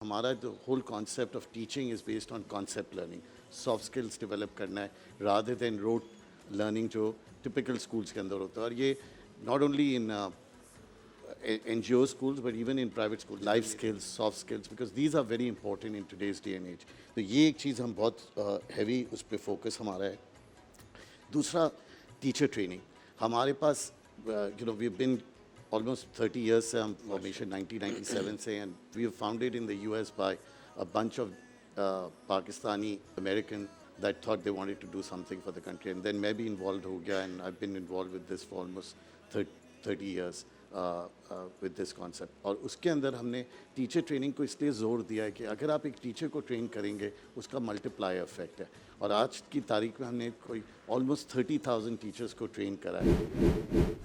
हमारा जो whole concept of teaching is based on concept learning, soft skills develop करना है रादर देन रोट लर्निंग जो typical schools के अंदर होता है। और ये not only in NGO schools but even in private schools, life skills, soft skills, because these are very important in today's day and age. तो ये एक चीज़ हम बहुत हैवी उस पर फोकस हमारा है। दूसरा टीचर ट्रेनिंग हमारे पास वी बिन almost 30 years से हम फॉर्मेशन 1997 से, and we have founded in the US by a bunch of Pakistani American that thought they wanted to do something for the country, and then मैं भी involved हो गया, and I've been involved with this for almost 30 years with this concept. और उसके अंदर हमने teacher training को इसलिए ज़ोर दिया है कि अगर आप एक टीचर को ट्रेन करेंगे उसका मल्टीप्लायर इफेक्ट है, और आज की तारीख में हमने कोई ऑलमोस्ट 30,000 टीचर्स को ट्रेन करा है।